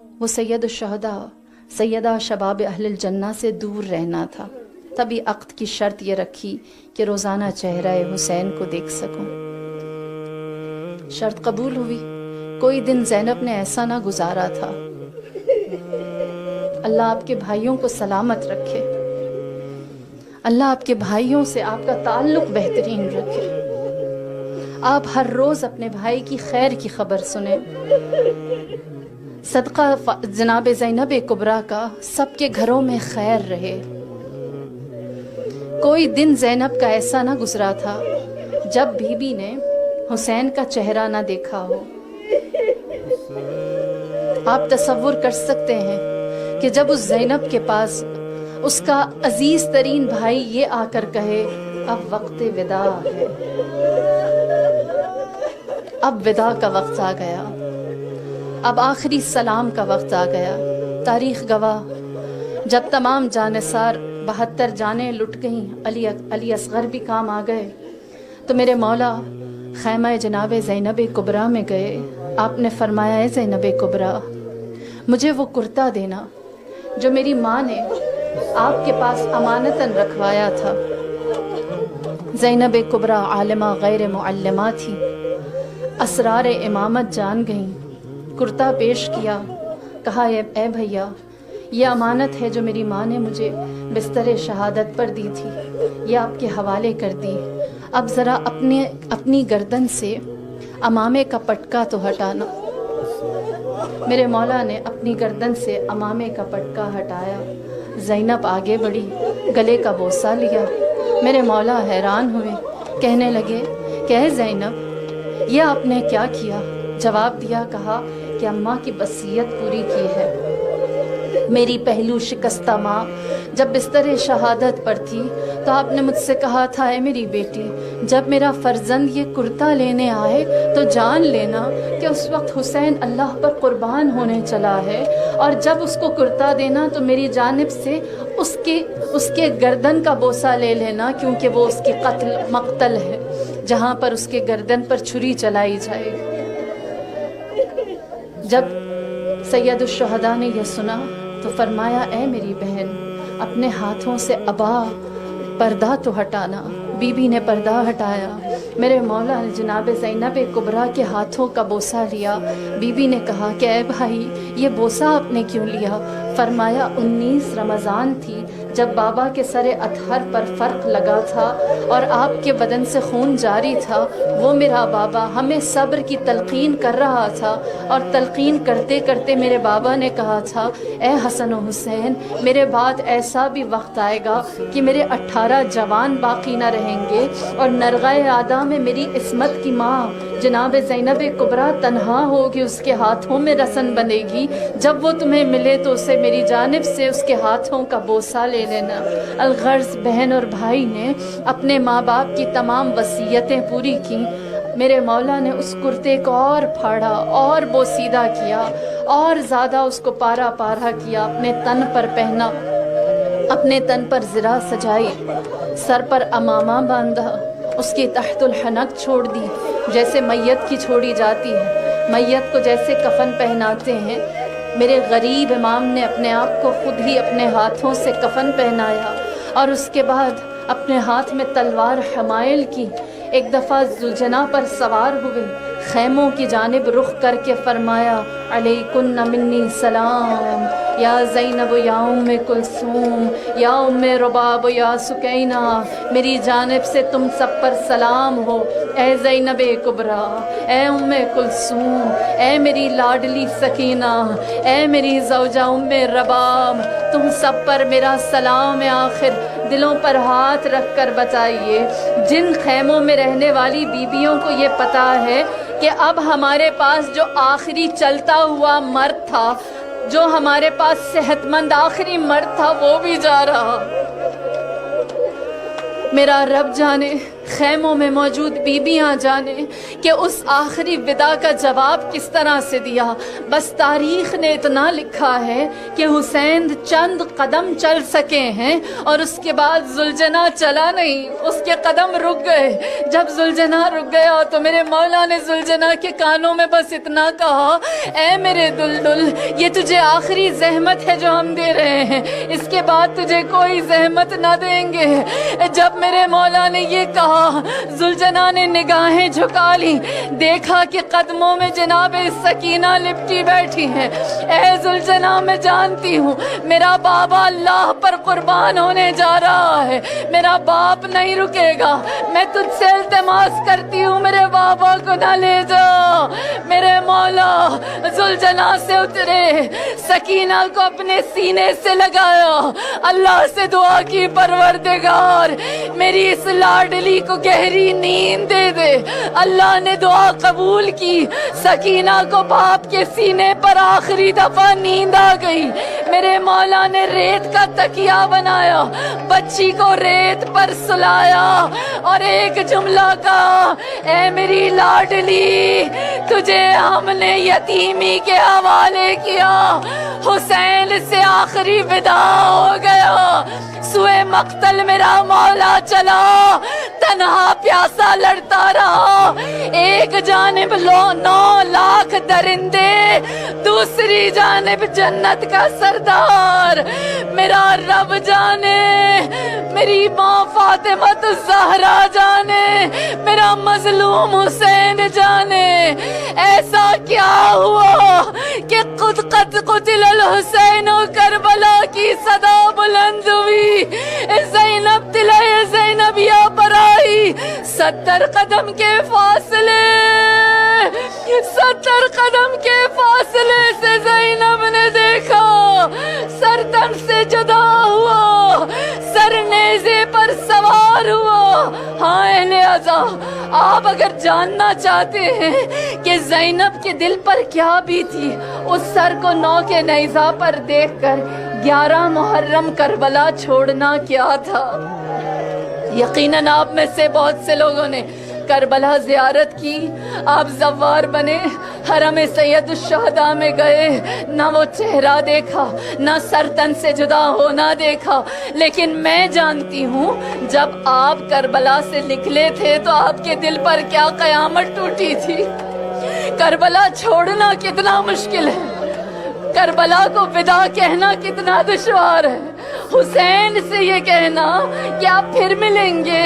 وہ سید الشہداء سیدہ شباب اہل الجنہ سے دور رہنا تھا، تبھی عقد کی شرط یہ رکھی کہ روزانہ چہرہ حسین کو دیکھ سکوں۔ شرط قبول ہوئی۔ کوئی دن زینب نے ایسا نہ گزارا تھا۔ اللہ آپ کے بھائیوں کو سلامت رکھے، اللہ آپ کے بھائیوں سے آپ کا تعلق بہترین رکھے، آپ ہر روز اپنے بھائی کی خیر کی خبر سنیں۔ صدقہ جناب زینب کبریٰ کا سب کے گھروں میں خیر رہے۔ کوئی دن زینب کا ایسا نہ گزرا تھا جب بی بی نے حسین کا چہرہ نہ دیکھا ہو۔ آپ تصور کر سکتے ہیں کہ جب اس زینب کے پاس اس کا عزیز ترین بھائی یہ آ کر کہے اب وقت وداع ہے، اب وداع کا وقت آ گیا، اب آخری سلام کا وقت آ گیا۔ تاریخ گواہ جب تمام جانثار 72 جانیں لٹ گئیں، علی اصغر بھی کام آ گئے، تو میرے مولا خیمہ جناب زینب کبریٰ میں گئے۔ آپ نے فرمایا اے زینب کبریٰ، مجھے وہ کرتا دینا جو میری ماں نے آپ کے پاس امانتاً رکھوایا تھا۔ زینب کبریٰ عالمہ غیر معلمہ تھی، اسرار امامت جان گئیں۔ کرتا پیش کیا، کہا اے بھیا، یہ امانت ہے جو میری ماں نے مجھے بستر شہادت پر دی تھی، یہ آپ کے حوالے کر دی۔ اب ذرا اپنی گردن سے امامے کا پٹکا تو ہٹانا۔ میرے مولا نے اپنی گردن سے امامے کا پٹکا ہٹایا۔ زینب آگے بڑھی، گلے کا بوسہ لیا۔ میرے مولا حیران ہوئے، کہنے لگے کہ اے زینب، یہ آپ نے کیا کیا؟ جواب دیا، کہا کہ اماں کی وصیت پوری کی ہے۔ میری پہلو شکستہ ماں جب بستر شہادت پر تھی تو آپ نے مجھ سے کہا تھا اے میری بیٹی، جب میرا فرزند یہ کرتا لینے آئے تو جان لینا کہ اس وقت حسین اللہ پر قربان ہونے چلا ہے، اور جب اس کو کرتا دینا تو میری جانب سے اس کے گردن کا بوسہ لے لینا، کیونکہ وہ اس کی مقتل ہے، جہاں پر اس کے گردن پر چھری چلائی جائے۔ جب سید الشہداء نے یہ سنا تو فرمایا اے میری بہن، اپنے ہاتھوں سے ابا پردہ تو ہٹانا۔ بی بی نے پردہ ہٹایا۔ میرے مولا نے جناب زینب کبریٰ کے ہاتھوں کا بوسہ لیا۔ بی بی نے کہا کہ اے بھائی، یہ بوسہ آپ نے کیوں لیا؟ فرمایا 19 رمضان تھی جب بابا کے سر اطہر پر فرق لگا تھا اور آپ کے بدن سے خون جاری تھا، وہ میرا بابا ہمیں صبر کی تلقین کر رہا تھا، اور تلقین کرتے کرتے میرے بابا نے کہا تھا اے حسن و حسین، میرے بعد ایسا بھی وقت آئے گا کہ میرے 18 جوان باقی نہ رہیں گے، اور نرغۂ آدھا میں میری عصمت کی ماں جناب زینب کبریٰ تنہا ہوگی، اس کے ہاتھوں میں رسن بنے گی۔ جب وہ تمہیں ملے تو اسے میری جانب سے اس کے ہاتھوں کا بوسہ لے لینا۔ الغرض بہن اور بھائی نے اپنے ماں باپ کی تمام وصیتیں پوری کی۔ میرے مولا نے اس کرتے کو اور پھاڑا اور بوسیدہ کیا، اور زیادہ اس کو پارا پارا کیا، اپنے تن پر پہنا، اپنے تن پر زرہ سجائی، سر پر امامہ باندھا، اس کی تحت الحنک چھوڑ دی، جیسے میت کی چھوڑی جاتی ہے، میت کو جیسے کفن پہناتے ہیں۔ میرے غریب امام نے اپنے آپ کو خود ہی اپنے ہاتھوں سے کفن پہنایا، اور اس کے بعد اپنے ہاتھ میں تلوار حمائل کی۔ ایک دفعہ ذوالجناح پر سوار ہوئے، خیموں کی جانب رخ کر کے فرمایا علیکن منی سلام یا زینب یا ام کلثوم یا ام رباب یا سکینہ، میری جانب سے تم سب پر سلام ہو، اے زینب کبریٰ، اے ام کلثوم، اے میری لاڈلی سکینہ، اے میری زوجہ ام رباب، تم سب پر میرا سلام ہے۔ آخر دلوں پر ہاتھ رکھ کر بتائیے، جن خیموں میں رہنے والی بیویوں کو یہ پتہ ہے کہ اب ہمارے پاس جو آخری چلتا ہوا مرد تھا، جو ہمارے پاس صحت مند آخری مرد تھا، وہ بھی جا رہا۔ میرا رب جانے خیموں میں موجود بیبیاں جانے کہ اس آخری ودا کا جواب کس طرح سے دیا. بس تاریخ نے اتنا لکھا ہے کہ حسین چند قدم چل سکے ہیں اور اس کے بعد ذوالجناح چلا نہیں, اس کے قدم رک گئے. جب ذوالجناح رک گیا تو میرے مولا نے ذوالجناح کے کانوں میں بس اتنا کہا, اے میرے دلدل, یہ تجھے آخری زحمت ہے جو ہم دے رہے ہیں, اس کے بعد تجھے کوئی زحمت نہ دیں گے. جب میرے مولا نے یہ کہا, ذوالجناح نے نگاہیں جھکا لی, دیکھا کہ قدموں میں جناب سکینہ لپٹی بیٹھی ہیں. اے ذوالجناح, میں جانتی ہوں میرا بابا اللہ پر قربان ہونے جا رہا ہے, میرا باپ نہیں رکے گا. میں تجھ سے التماس کرتی ہوں میرے بابا کو نہ لے جا. میرے مولا ذوالجناح سے اترے, سکینہ کو اپنے سینے سے لگایا, اللہ سے دعا کی, پروردگار میری اس لاڈلی کو گہری نیند دے دے. اللہ نے دعا قبول کی, سکینہ کو باپ کے سینے پر آخری دفعہ نیند آ گئی. میرے مولا نے ریت کا تکیہ بنایا, بچی کو ریت پر سلایا اور ایک جملہ کہا, اے میری لاڈلی, تجھے ہم نے یتیمی کے حوالے کیا, حسین سے آخری ودا ہو گیا. سوئے مقتل میرا مولا چلا, تنہا پیاسا لڑتا رہا. ایک جانب 9 لاکھ درندے, دوسری جانب جنت کا سردار. میرا رب جانے, میری ماں فاطمہ الزہرا جانے, میرا مظلوم حسین جانے, ایسا کیا ہوا کہ خود قد قتل الحسین و کربلا کی صدا بلند ہوئی. زینب دلائے زینبیہ پر آئی, 70 قدم کے فاصلے, 70 قدم کے فاصلے سے زینب نے دیکھا, سر تن سے جدا ہوا, سر نیزے پر سوار ہوا. ہاں اہل عزا, آپ اگر جاننا چاہتے ہیں کہ زینب کے دل پر کیا بھی تھی, اس سر کو 9 کے نیزہ پر دیکھ کر 11 محرم کربلا چھوڑنا کیا تھا. یقیناً آپ میں سے بہت سے لوگوں نے کربلا زیارت کی, آپ زوار بنے, حرم سید الشہداء میں گئے, نہ وہ چہرہ دیکھا, نہ سر تن سے جدا ہونا دیکھا. لیکن میں جانتی ہوں جب آپ کربلا سے نکلے تھے تو آپ کے دل پر کیا قیامت ٹوٹی تھی. کربلا چھوڑنا کتنا مشکل ہے, کربلا کو ودا کہنا کتنا دشوار ہے, حسین سے یہ کہنا کہ آپ پھر ملیں گے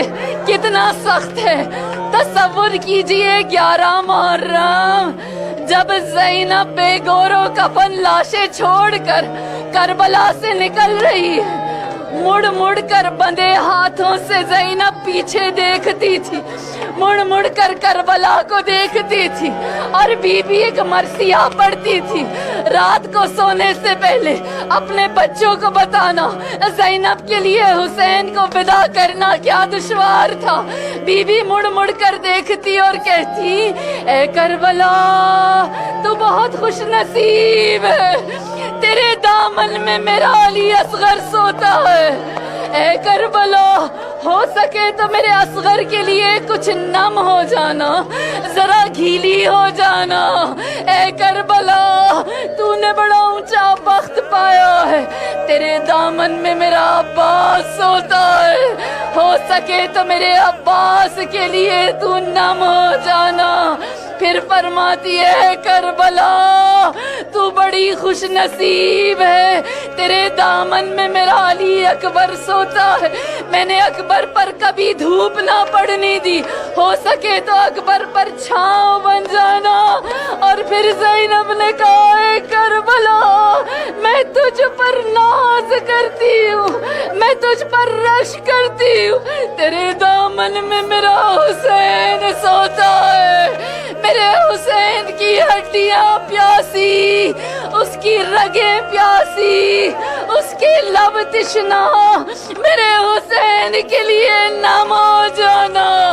کتنا سخت ہے. تصور کیجئے 11 محرم جب زینب بے گور و کفن لاشیں چھوڑ کر کربلا سے نکل رہی ہے, مڑ مڑ کر بندے ہاتھوں سے زینب پیچھے دیکھتی تھی, مڑ مڑ کر کربلا کو دیکھتی تھی, اور بی بی ایک مرثیہ پڑھتی تھی, رات کو سونے سے پہلے اپنے بچوں کو بتانا زینب کے لیے حسین کو ودا کرنا کیا دشوار تھا. بی بی مڑ مڑ کر دیکھتی اور کہتی, اے کربلا تو بہت خوش نصیب ہے, تیرے دامن میں میرا علی اصغر سوتا ہے. اے کربلا, ہو سکے تو میرے اصغر کے لیے کچھ نم ہو جانا, ذرا گھیلی ہو جانا. اے کربلا, تو نے بڑا اونچا بخت پایا ہے, تیرے دامن میں میرا عباس سوتا ہے, ہو سکے تو میرے عباس کے لیے تو نم ہو جانا. پھر فرماتی ہے کربلا تو بڑی خوش نصیب ہے, تیرے دامن میں میرا علی اکبر سوتا ہے, میں نے اکبر پر کبھی دھوپ نہ پڑنے دی, ہو سکے تو اکبر پر چھاؤں بن جانا. اور پھر زینب نے کہا, اے کربلا میں تجھ پر ناز کرتی ہوں, میں تجھ پر رش کرتی ہوں, تیرے دامن میں میرا حسین سوتا ہے, میرے حسین کی ہڈیاں پیاسی, اس کی رگیں پیاسی, اس کی لب تشنا, میرے حسین کے لیے نم ہو جانا.